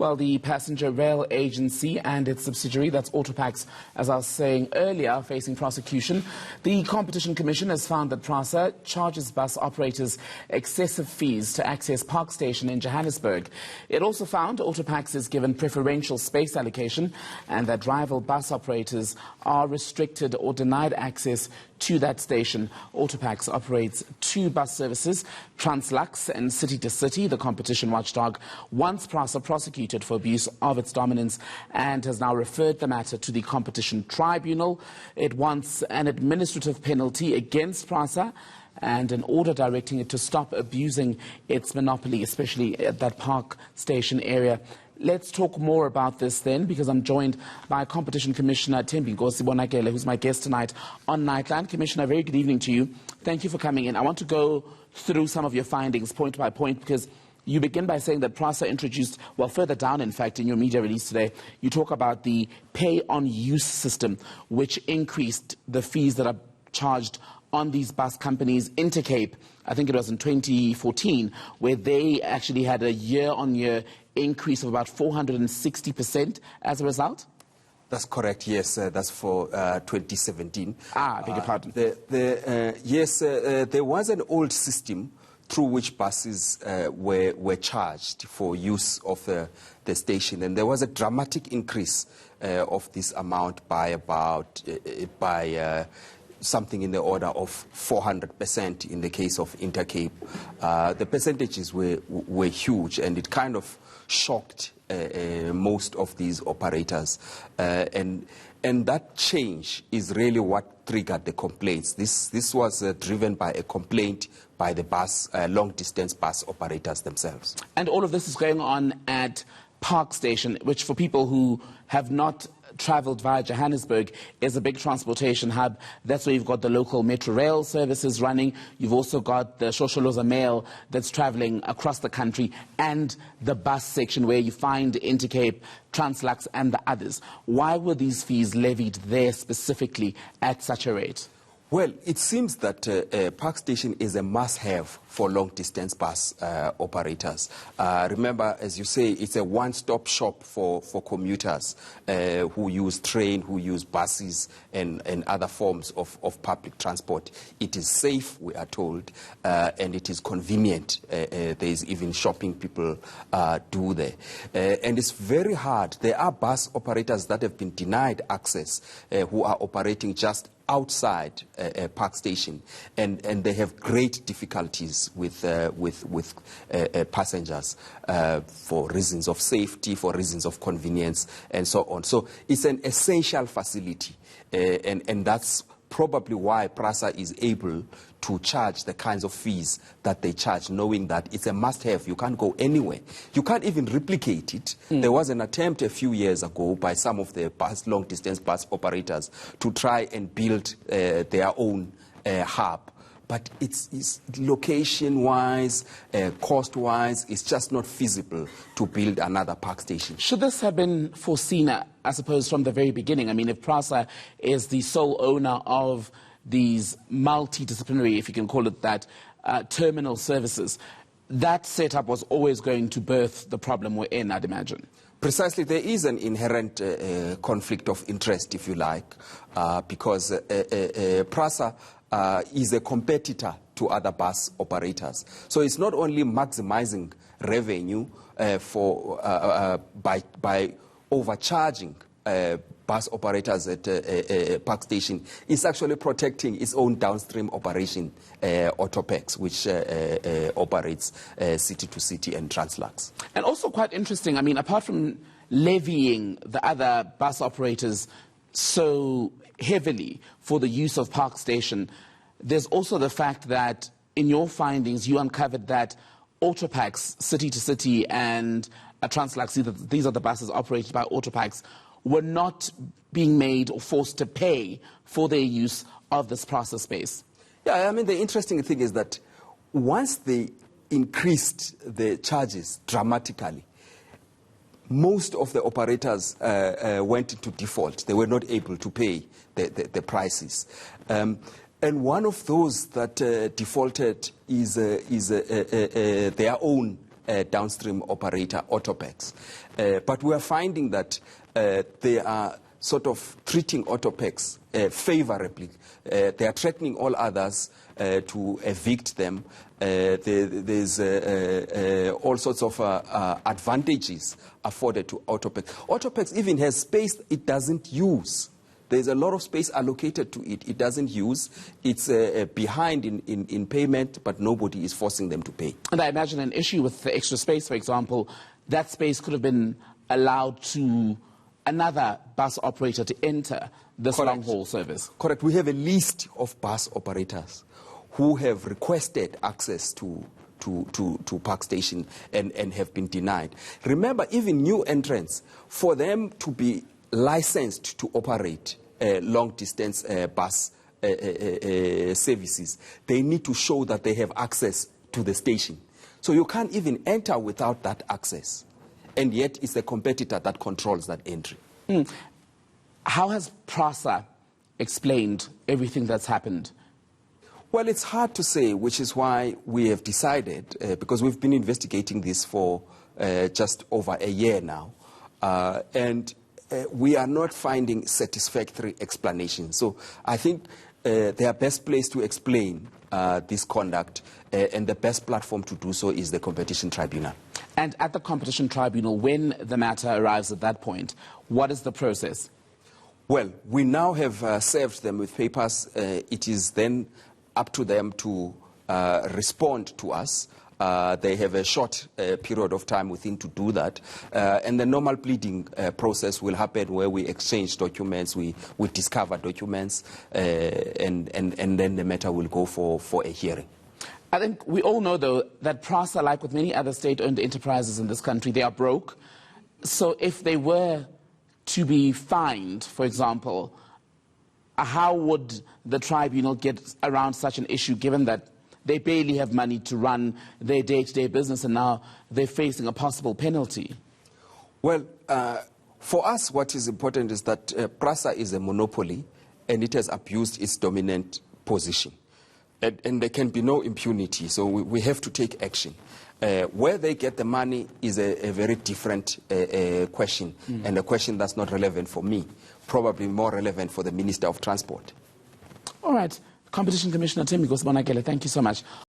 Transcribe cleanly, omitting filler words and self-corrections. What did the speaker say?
Well, the passenger rail agency and its subsidiary, that's Autopax, as I was saying earlier, facing prosecution. The Competition Commission has found that Prasa charges bus operators excessive fees to access Park Station in Johannesburg. It also found Autopax is given preferential space allocation and that rival bus operators are restricted or denied access to that station. Autopax operates 2 bus services, Translux and City to City. The competition watchdog wants Prasa prosecuted for abuse of its dominance and has now referred the matter to the Competition Tribunal. It wants an administrative penalty against Prasa and an order directing it to stop abusing its monopoly, especially at that Park Station area. Let's talk more about this then, because I'm joined by Competition Commissioner Thembi Bonakele, who's my guest tonight on Nightline. Commissioner, very good evening to you. Thank you for coming in. I want to go through some of your findings point by point, because you begin by saying that Prasa introduced, well, further down, in fact, in your media release today, you talk about the pay-on-use system, which increased the fees that are charged on these bus companies. Intercape, I think it was in 2014, where they actually had a year-on-year increase of about 460% as a result? That's correct, yes. That's for 2017. I beg your pardon. Yes, there was an old system through which buses were charged for use of the station, and there was a dramatic increase of this amount by about something in the order of 400% in the case of Intercape. The percentages were huge, and it kind of shocked most of these operators. And that change is really what triggered the complaints. This was driven by a complaint by the long-distance bus operators themselves. And all of this is going on at Park Station, which for people who have not travelled via Johannesburg is a big transportation hub. That's where you've got the local metro rail services running. You've also got the Shosholoza Mail that's travelling across the country, and the bus section where you find Intercape, Translux and the others. Why were these fees levied there specifically at such a rate? Well, it seems that Park Station is a must-have for long-distance bus operators. Remember, as you say, it's a one-stop shop for commuters who use train, who use buses and other forms of public transport. It is safe, we are told, and it is convenient. There is even shopping people do there. And it's very hard. There are bus operators that have been denied access who are operating just outside Park Station, and they have great difficulties with passengers for reasons of safety, for reasons of convenience, and so on. So it's an essential facility, and that's probably why Prasa is able to charge the kinds of fees that they charge, knowing that it's a must-have. You can't go anywhere. You can't even replicate it. There was an attempt a few years ago by some of the long-distance bus operators to try and build their own hub. But it's location-wise, cost-wise, it's just not feasible to build another Park Station. Should this have been foreseen, I suppose, from the very beginning? I mean, if Prasa is the sole owner of these multidisciplinary, if you can call it that, terminal services, that setup was always going to birth the problem we're in, I'd imagine. Precisely, there is an inherent conflict of interest, if you like, because Prasa is a competitor to other bus operators. So it's not only maximizing revenue by overcharging bus operators at Park Station, it's actually protecting its own downstream operation, Autopax, which operates City to City and Translux. And also quite interesting, I mean, apart from levying the other bus operators so heavily for the use of Park Station, there's also the fact that in your findings you uncovered that Autopax, City to City and Translux, these are the buses operated by Autopax, were not being made or forced to pay for their use of this Prasa space. Yeah, I mean, the interesting thing is that once they increased the charges dramatically, most of the operators went into default. They were not able to pay the prices. And one of those that defaulted is their own downstream operator, Autopex. But we are finding that they are sort of treating Autopex favorably. They are threatening all others to evict them. There's all sorts of advantages afforded to Autopex. Autopex even has space it doesn't use. There's a lot of space allocated to it. It doesn't use. It's behind in payment, but nobody is forcing them to pay. And I imagine an issue with the extra space, for example, that space could have been allowed to another bus operator to enter this long-haul service. Correct. We have a list of bus operators who have requested access to Park Station and have been denied. Remember, even new entrants, for them to be licensed to operate long-distance bus services, they need to show that they have access to the station. So you can't even enter without that access. And yet it's the competitor that controls that entry. How has Prasa explained everything that's happened? Well, it's hard to say, which is why we have decided, because we've been investigating this for just over a year now, and we are not finding satisfactory explanations. So I think their best place to explain this conduct and the best platform to do so is the Competition Tribunal. And at the Competition Tribunal, when the matter arrives at that point, what is the process? Well, we now have served them with papers. It is then up to them to respond to us. They have a short period of time within to do that. And the normal pleading process will happen where we exchange documents, we discover documents, and then the matter will go for a hearing. I think we all know, though, that Prasa, like with many other state-owned enterprises in this country, they are broke. So if they were to be fined, for example, how would the tribunal get around such an issue, given that they barely have money to run their day-to-day business and now they're facing a possible penalty? Well, for us, what is important is that Prasa is a monopoly and it has abused its dominant position. And there can be no impunity, so we have to take action. Where they get the money is a very different question, and a question that's not relevant for me, probably more relevant for the Minister of Transport. All right. Competition Commissioner Tim Bonakele, thank you so much.